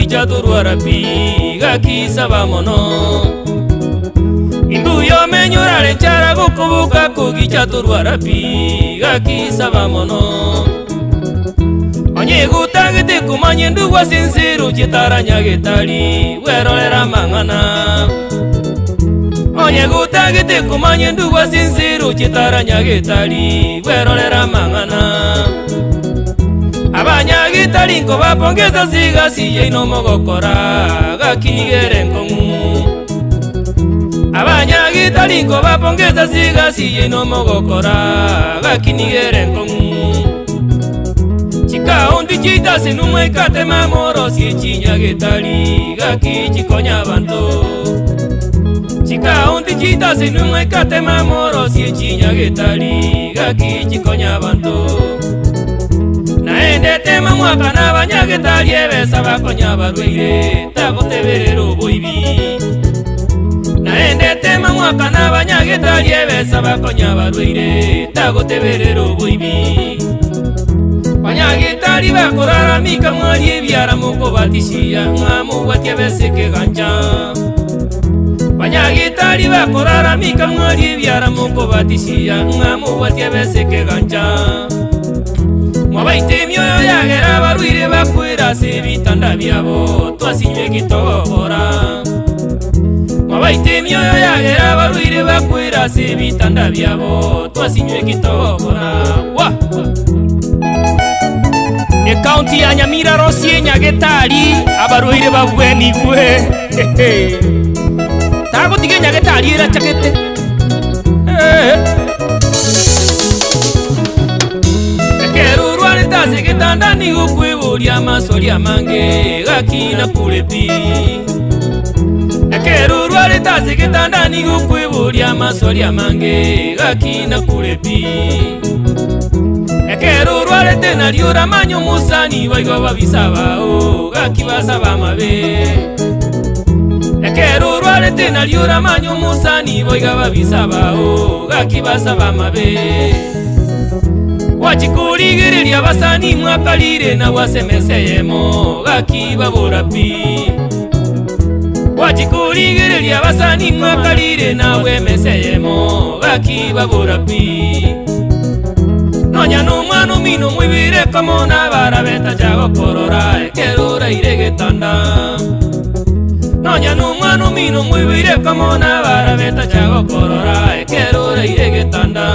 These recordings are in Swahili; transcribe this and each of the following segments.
kugicha turwara pi gakisaba mono imbuyo menyurare nchara gukubuka kugicha turwara pi gakisaba mono onye gutagite kumanye ndugwa sinsiru chitaranya gitari werorera mangana onye gutagite kumanye ndugwa sinsiru chitaranya gitari werorera mangana abanyagitari ngo bapongeza zigasiye ino mogokora gakinigere nkongu abanyagitari ngo bapongeza zigasiye ino mogokora gakinigere nkongu chikaundi chitasi numwe katema moro si chinyagitari gakichikonya bantu chikaundi chitasi numwe katema moro si chinyagitari gakichikonya bantu naendete mamwaka n'abanyagitari ebesa bakonya barwaire tagoteberera oboibi naendete mamwaka n'abanyagitari ebesa bakonya barwaire tagoteberera oboibi banyagitari bakoraramika mwari ebyara mukubatishia mwamubwati ebeseke ganja banyagitari bakoraramika mwari ebyara mukubatishia mwamubwati ebeseke ganja mwabaite myoyo yagera barwire bakwira se bitanda byabo twasinywe gitobora mwabaite myoyo yagera barwire bakwira se bitanda byabo twasinywe gitobora wa county ya Nyamira Rosie Nyagetari abarwire babweni gwe tago tige Nyagetari era chakete Gitanda ni ukwiburia masori amange gakina kulepi Ekerurwa letaze gitanda ni ukwiburia masori amange gakina kulepi Ekerurwa letena liura manyo musani waigo babisabao gakibasaba mabe Ekerurwa letena liura manyo musani waigo babisabao gakibasaba mabe Wachikuligiriria basani mwakalire na wasemeseyemo gakibabura pi Wachikuligiriria basani mwakalire na wemeseyemo gakibabura pi Nonya numwana mino mwibire kamona barabeta jagokorora ekerura iregitanda Nonya numwana mino mwibire kamona barabeta jagokorora ekerura iregitanda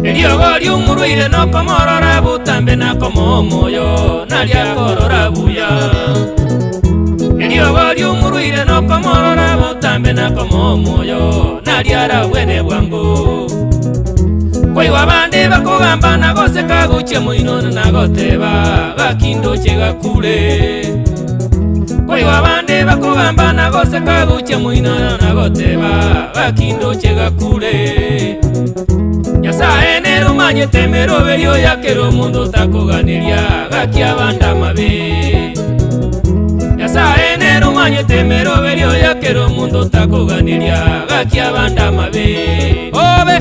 Eliogo liumurwire no komorora butambe na komomoyo nalia korora buya Eliogo liumurwire no komorora butambe na komomoyo nalia rawene bwangu Kwaiwa bande bakugamba nagoseka guche muino nagoteba bakindo chegakule Kwaiwa bande bakugamba nagoseka guche muino nagoteba bakindo chegakule Nyasaye nero manye temero belio yakero mundo takoganiria gakia banda mabe Nyasaye nero manye temero belio yakero mundo takoganiria gakia banda mabe Obe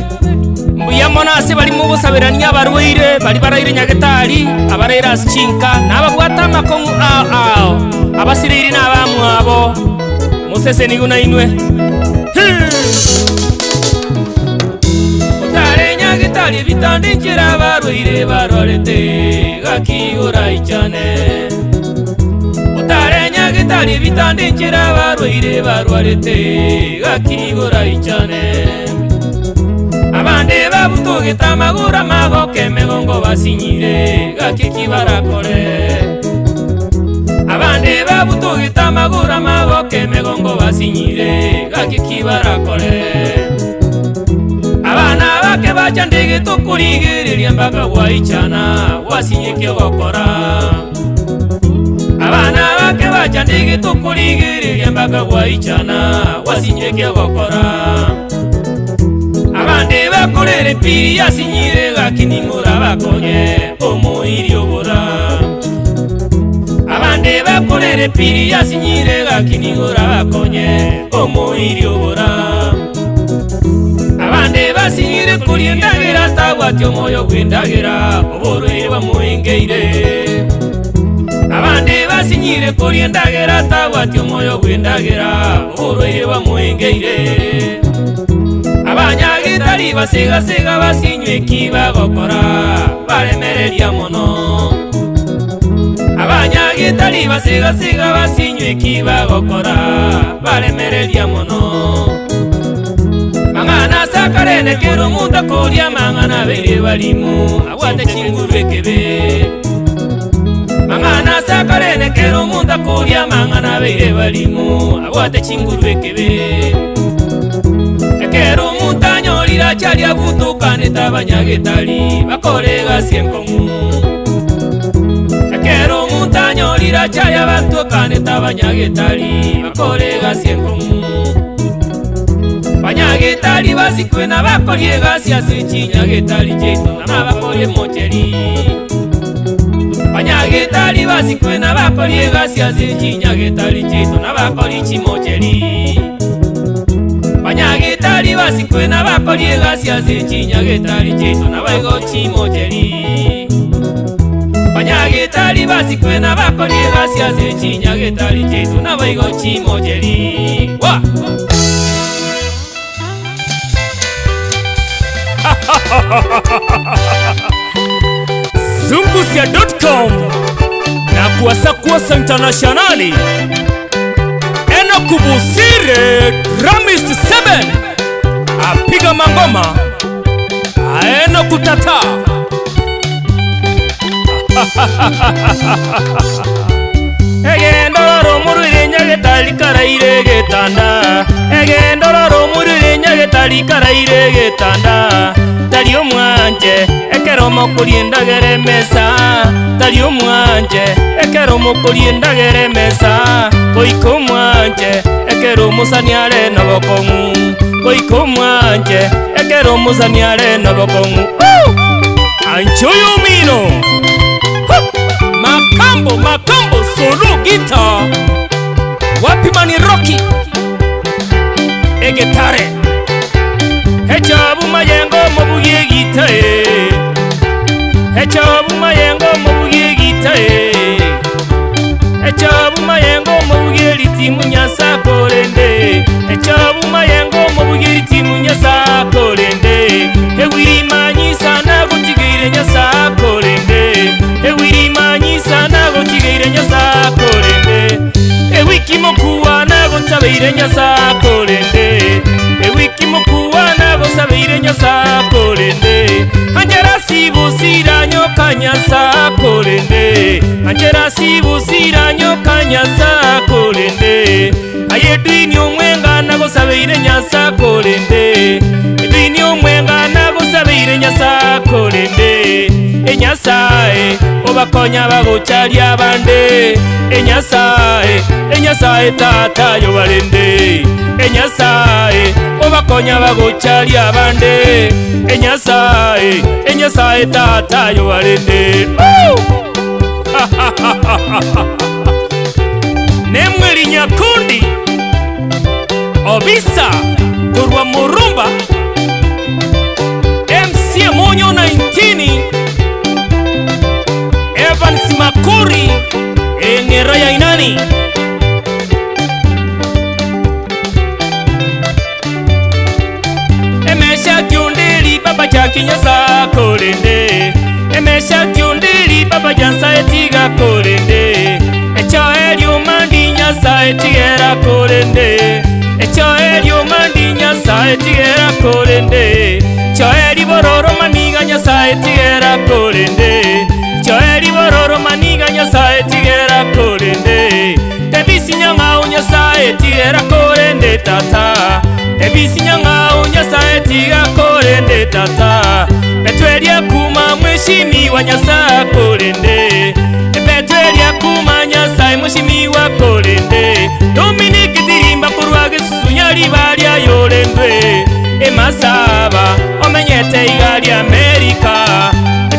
mbuya monase bali mu busabirania barwire bali baraire Nyagetari abarera chinka nababwata makongu ao abasiriri nabamwabo musese niguna inwe Nyagetari bitande ngira barwire barorete gakigura ichane Utare Nyagetari bitande ngira barwire barorete gakigura ichane Abande babutugita magura magoke megongo basinyire gakikibarakore Abande babutugita magura magoke megongo basinyire gakikibarakore Abana bake bachandege tukurigiriria mbaga waichana wasinyike gokora Abana bake bachandege tukurigiriria mbaga waichana wasinyike gokora Abande bakorere piri yasinyire gakiningura bakonye omuiri obora Abande bakorere piri yasinyire gakiningura bakonye omuiri obora Abande basinyire kuri ndagira tabwatyo moyo gwindagira oborwe bamuingeire abandi basinyire kuri endagera tabwati omwoyo gw'endagera orwaire bamwengeire abanyagitari basigasiga basinywe kibagokora baremereria mono abanyagitari basigasiga basinywe kibagokora baremereria mono mangana sakarenekera omuntu akoria mangana beire balimu abwate kingurwe kebe mangana sakarenekera omuntu akoria mangana beire balimu abwate kingurwe kebe ekero omuntu anyorira kyali abutukaneta abanyagitari bakorega syenkomu ekero omuntu anyorira kyali abatukaneta abanyagitari bakorega syenkomu banyagitari basikwe nabakorie gasi asikinyagitari kyetu nabakorie mocheri banyagitari basikwe nabakorie gasi asikinyagitari kyetu nabakorie chimocheri banyagitari basikwe nabakorie gasi asikinyagitari kyetu nabaigo chimocheri banyagitari basikwe nabakorie gasi asikinyagitari kyetu nabaigo chimocheri wa Zungusia.com na kuwasa internationali eno kubusire Ramist 7 apiga mangoma aeno kutata egendoro murire nyagetali karaire getanda egendoro murire nyagetali karaire getanda tali omwanje ekero mokuri ndagere mesa tali omwanje ekero mokuri ndagere mesa koiko mwanje ekero musaniale nabokongu koiko mwanje ekero musaniale nabokongu anchoyo mino makambo solo guitar wapi mani rocky egetare hechabu mayengo mobuye gitae hechabu mayengo mobuye gitae hechabu mayengo mobuye litimu nyasa kolende hechabu mayengo mobuye litimu nyasa kolende ewiri manyi sana gutigire nyasa kolende ewiri manyi sana gutigire nyasa kolende ewiki mokuwa na gutabeire nyasa kolende ewiki mokuwa na gosabeire nyasa kolende anjera sibusira nyoka nyasa kolende anjera sibusira nyoka nyasa kolende ayedwini omwenga na gosabeire nyasa kolende edwini omwenga na gosabeire nyasa kolende enyasae obakonya bagocharia abande enyasae tata yo balende enyasae obakonya bagocharia abande enyasae tata yo balende nemweli nyakundi obisa kurwa murumba MC Monyo 19 Evans Makuri engera ya inani emesha kyundeli baba chakinyasa kolende emesha kyundeli baba jansa etiga kolende echo elio mandi nyasa etigera kolende echo elio mandi nyasa etigera kolende choeri bororo maniga nyasa etigera kolende choeri bororo maniga nyasa etigera kolende tebisi nyanga unyasa etigera kolende tata tebisi nyanga unyasa etiga kolende tata betwelia kuma mwishimi wa nyasa kolende betwelia kuma nyasa mwishimi wa kolende Dominic dirimba kurwage susunyali balia yolendwe emasaba omenyete igali Amerika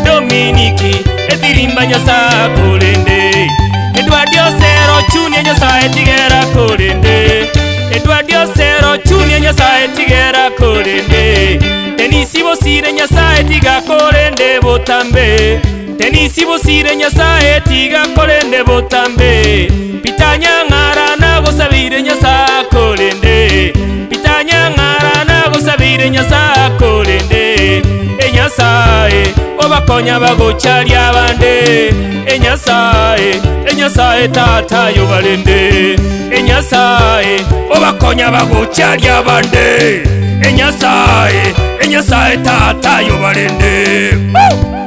Dominiki edirimba nyasa kolende Edwardio Sero chuni nyasa etigera kolende Edwardio Sero chuni nyasa etigera kolende Denisi bosire nyasa etiga kolende botambe tenisibusire Nyasaye tiga kolende botambe pitanya ngara na gosabire Nyasaye kolende pitanya ngara na gosabire Nyasaye kolende Nyasaye obakonya bagochalia bande Nyasaye tata yobalende Nyasaye obakonya bagochalia bande Nyasaye tata yobalende.